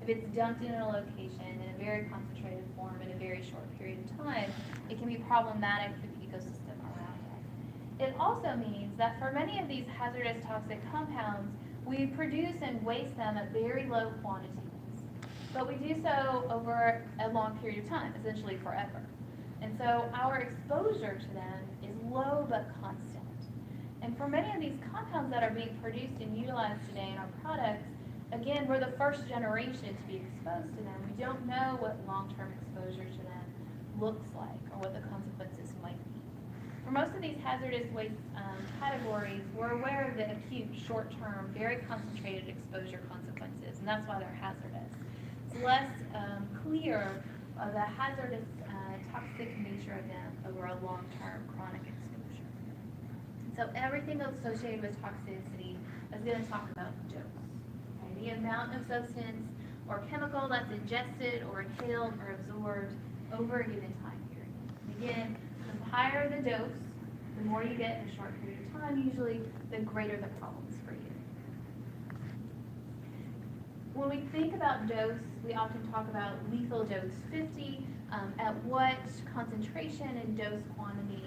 if it's dumped in a location in a very concentrated form in a very short period of time. It can be problematic for the ecosystem around it. It also means that for many of these hazardous toxic compounds, we produce and waste them at very low quantities. But we do so over a long period of time, essentially forever. And so our exposure to them is low but constant. And for many of these compounds that are being produced and utilized today in our products, again, we're the first generation to be exposed to them. We don't know what long-term exposure to them looks like or what the consequences might be. For most of these hazardous waste categories, we're aware of the acute, short-term, very concentrated exposure consequences, and that's why they're hazardous. It's less clear of the hazardous, toxic nature of them over a long-term chronic exposure. So everything associated with toxicity is going to talk about dose. Okay? The amount of substance or chemical that's ingested or inhaled or absorbed over a given time period. And again, the higher the dose, the more you get in a short period of time, usually the greater the problems for you. When we think about dose, we often talk about lethal dose 50, at what concentration and dose quantity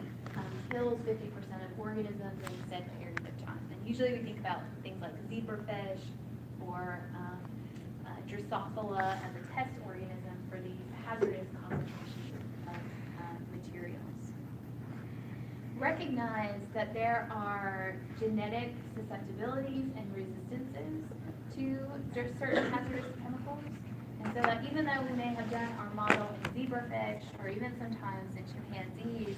kills 50% of organisms in a said period of time. And usually we think about things like zebrafish or Drosophila as a test organism for these hazardous concentrations of materials. Recognize that there are genetic susceptibilities and resistances to certain hazardous chemicals. And so that even though we may have done our model in zebrafish or even sometimes in chimpanzees,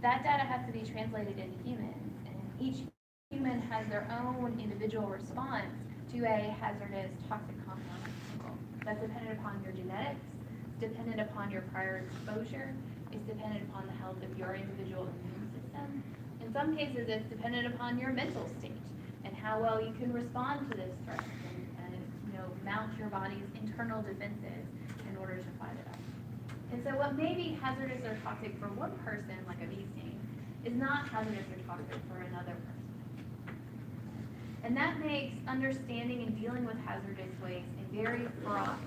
that data has to be translated into humans. And each human has their own individual response to a hazardous toxic compound or chemical. That's dependent upon your genetics, dependent upon your prior exposure, it's dependent upon the health of your individual immune system. In some cases, it's dependent upon your mental state and how well you can respond to this threat and mount your body's internal defenses in order to fight it off. And so what may be hazardous or toxic for one person, like a bee sting, is not hazardous or toxic for another person. And that makes understanding and dealing with hazardous waste a very fraught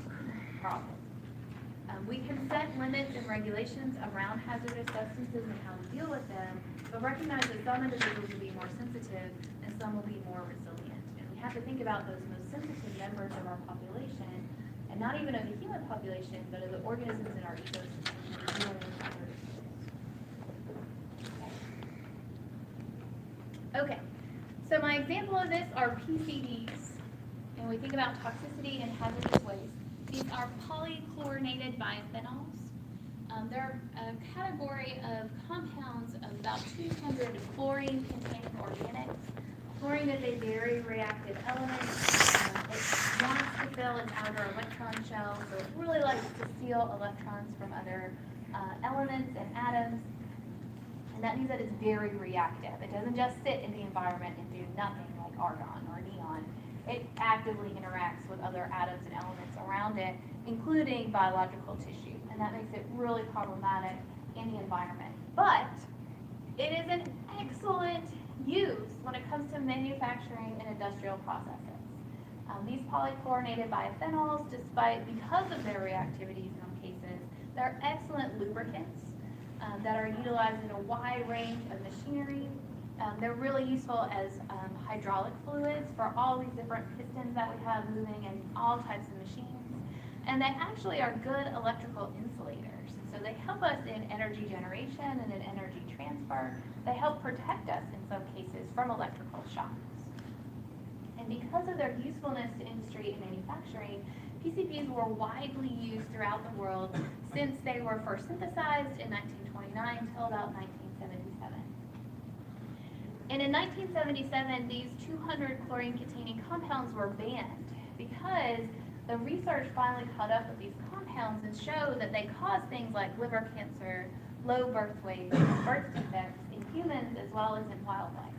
problem. We can set limits and regulations around hazardous substances and how to deal with them, but recognize that some individuals will be more sensitive and some will be more resilient. And we have to think about those most sensitive members of our population, and not even of the human population, but of the organisms in our ecosystem dealing with hazardous waste. Okay, so my example of this are PCBs, and we think about toxicity and hazardous waste. These are polychlorinated biphenyls. They're a category of compounds of about 200 chlorine-containing organics. Chlorine is a very reactive element. It wants to fill its outer electron shell, so it really likes to steal electrons from other elements and atoms. And that means that it's very reactive. It doesn't just sit in the environment and do nothing like argon or neon. It actively interacts with other atoms and elements around it, including biological tissue. And that makes it really problematic in the environment. But it is an excellent use when it comes to manufacturing and industrial processes. These polychlorinated biphenyls, because of their reactivity in some cases, they're excellent lubricants that are utilized in a wide range of machinery. They're really useful as hydraulic fluids for all these different pistons that we have moving in all types of machines. And they actually are good electrical insulators. So they help us in energy generation and in energy transfer. They help protect us in some cases from electrical shocks. And because of their usefulness to industry and manufacturing, PCBs were widely used throughout the world since they were first synthesized in 1929 until about 1977. And in 1977, these 200 chlorine-containing compounds were banned because the research finally caught up with these compounds and showed that they cause things like liver cancer, low birth weight, birth defects in humans as well as in wildlife.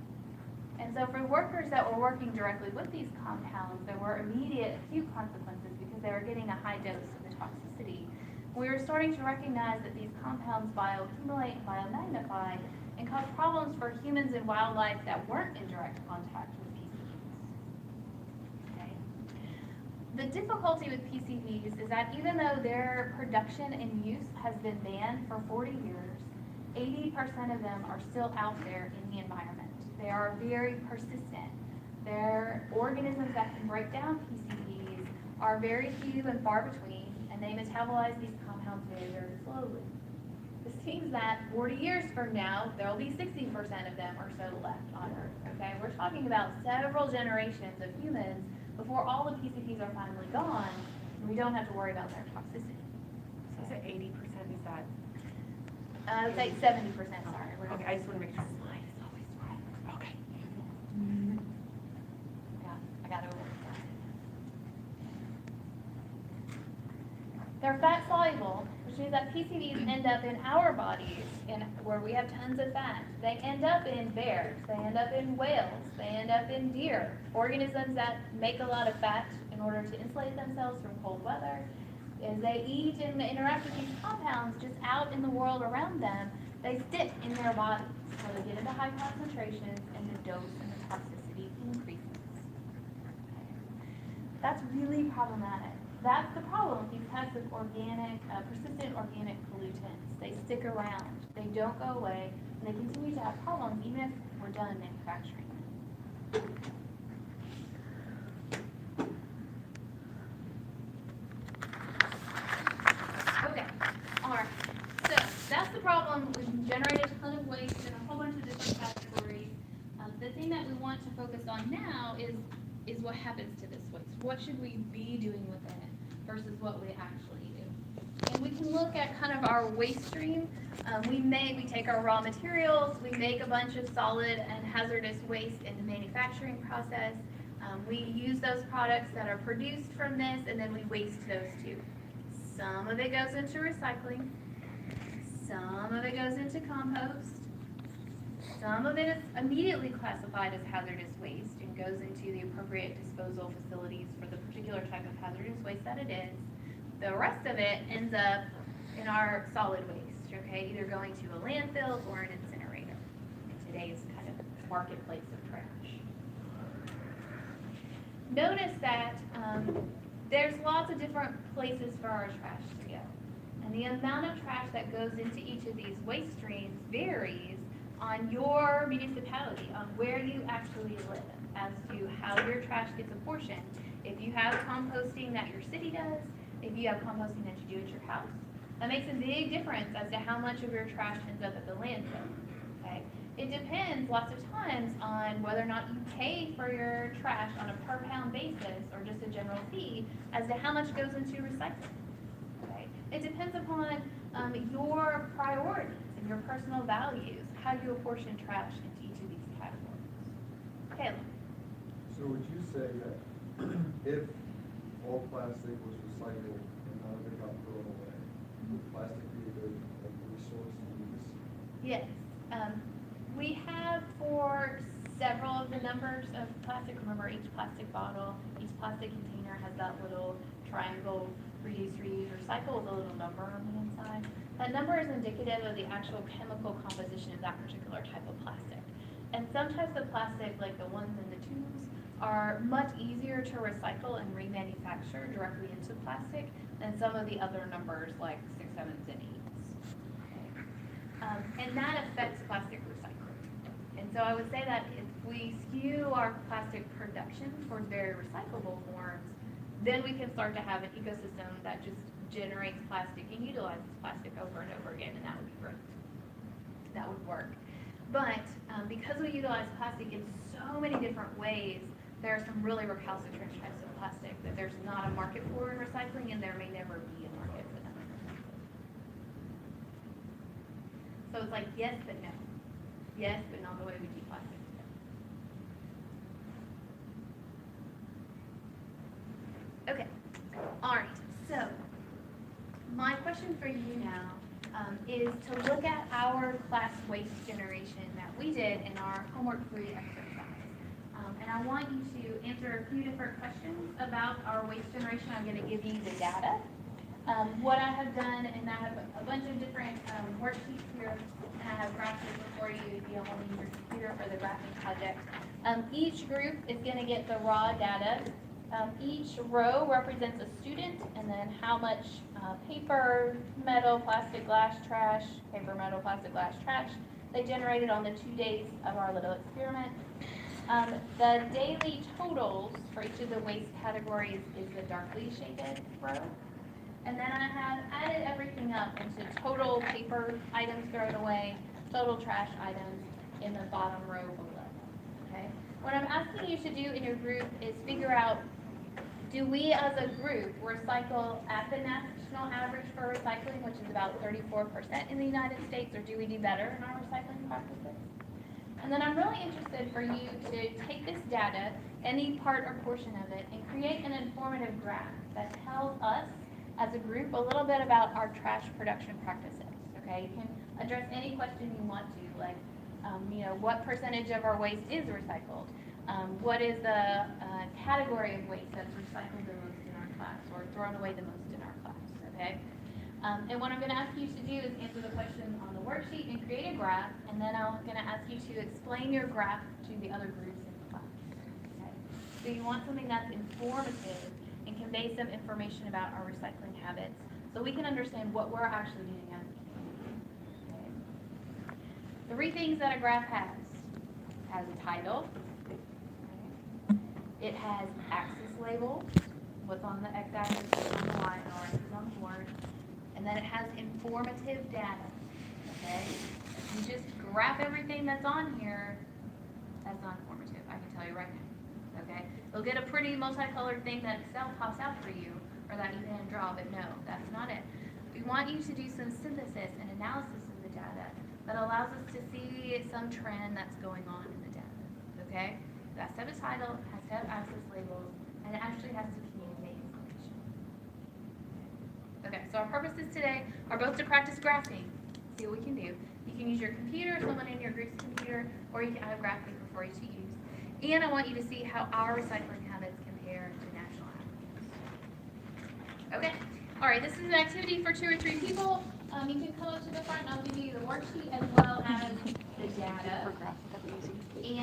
And so for workers that were working directly with these compounds, there were immediate acute consequences because they were getting a high dose of the toxicity. We were starting to recognize that these compounds bioaccumulate and biomagnify and cause problems for humans and wildlife that weren't in direct contact with PCBs. Okay. The difficulty with PCBs is that even though their production and use has been banned for 40 years, 80% of them are still out there in the environment. They are very persistent. They're organisms that can break down PCBs are very few and far between, and they metabolize these compounds very, very slowly. This means that 40 years from now, there will be 60% of them or so left on Earth, okay? We're talking about several generations of humans before all the PCBs are finally gone, and we don't have to worry about their toxicity. So is it 80%, is that? It's like 70%, sorry. We're Okay, I just want to make sure. Slide is always right. Okay. I got over it. They're fat soluble, which means that PCBs end up in our bodies, where we have tons of fat. They end up in bears, they end up in whales, they end up in deer, organisms that make a lot of fat in order to insulate themselves from cold weather. As they eat and interact with these compounds just out in the world around them, they stick in their bodies. So they get into high concentrations and the dose and the toxicity increases. That's really problematic. That's the problem with these types of organic, persistent organic pollutants. They stick around, they don't go away, and they continue to have problems even if we're done manufacturing them. Okay, all right. So that's the problem. We've generated a ton of waste in a whole bunch of different categories. The thing that we want to focus on now is what happens to this waste. What should we be doing with it versus what we actually do? And we can look at kind of our waste stream. We take our raw materials, we make a bunch of solid and hazardous waste in the manufacturing process. We use those products that are produced from this, and then we waste those too. Some of it goes into recycling, some of it goes into compost, some of it is immediately classified as hazardous waste and goes into the appropriate disposal facilities for the particular type of hazardous waste that it is. The rest of it ends up in our solid waste, okay, either going to a landfill or an incinerator in today's kind of marketplace of trash. Notice that there's lots of different places for our trash to go. And the amount of trash that goes into each of these waste streams varies on your municipality, on where you actually live, as to how your trash gets apportioned. If you have composting that your city does, if you have composting that you do at your house, that makes a big difference as to how much of your trash ends up at the landfill, okay? It depends lots of times on whether or not you pay for your trash on a per pound basis or just a general fee as to how much goes into recycling, okay? It depends upon your priorities and your personal values, how you apportion trash into each of these categories. Caleb? So would you say that if all plastic was recycled and none of it got thrown away, would plastic be a good resource to use? Yes. We have for several of the numbers of plastic, remember each plastic bottle, each plastic container has that little triangle reduce, reuse, recycle with a little number on the inside. That number is indicative of the actual chemical composition of that particular type of plastic. And some types of plastic, like the ones in the tubes, are much easier to recycle and remanufacture directly into plastic than some of the other numbers like 6, 7s, and 8s. And that affects plastic recycling. And so I would say that if we skew our plastic production towards very recyclable forms, then we can start to have an ecosystem that just generates plastic and utilizes plastic over and over again, and that would be great. That would work. But because we utilize plastic in so many different ways, there are some really recalcitrant types of plastic that there's not a market for in recycling, and there may never be a market for them. So it's like yes, but no. Yes, but not the way we do plastic today. Okay, all right, so my question for you now is to look at our class waste generation that we did in our homework free exercise. and I want you to answer a few different questions about our waste generation. I'm gonna give you the data. What I have done, and I have a bunch of different worksheets here, and I have graphed this for you if you don't want to use your computer for the graphing project. Each group is gonna get the raw data. Each row represents a student, and then how much paper, metal, plastic, glass, trash, paper, metal, plastic, glass, trash they generated on the 2 days of our little experiment. The daily totals for each of the waste categories is the darkly shaded row. And then I have added everything up into total paper items thrown away, total trash items in the bottom row below, okay? What I'm asking you to do in your group is figure out, do we as a group recycle at the national average for recycling, which is about 34% in the United States, or do we do better in our recycling practices? And then I'm really interested for you to take this data, any part or portion of it, and create an informative graph that tells us as a group a little bit about our trash production practices, okay? You can address any question you want to, like, what percentage of our waste is recycled? What is the category of waste that's recycled the most in our class or thrown away the most in our class, okay? And what I'm gonna ask you to do is answer the question on the worksheet and create a graph, and then I'm gonna ask you to explain your graph to the other groups in the class, okay? So you want something that's informative and convey some information about our recycling habits, so we can understand what we're actually doing as a community. Okay? 3 things that a graph has. It has a title. Okay? It has axis labels, what's on the x-axis, what's on the y, and orange is on the board. And then it has informative data. Okay? If you just graph everything that's on here, that's not informative, I can tell you right now. Okay? You'll get a pretty multicolored thing that Excel pops out for you, or that you can draw, but no, that's not it. We want you to do some synthesis and analysis of the data that allows us to see some trend that's going on in the data. Okay? It has to have a title, it has to have axis labels, and it actually has to communicate information. Okay, so our purposes today are both to practice graphing, see what we can do. You can use your computer, someone in your group's computer, or you can have graphing for you to use. And I want you to see how our recycling habits compare to national averages. Okay, all right, this is an activity for 2 or 3 people. You can come up to the front and I'll give you the worksheet as well as the data.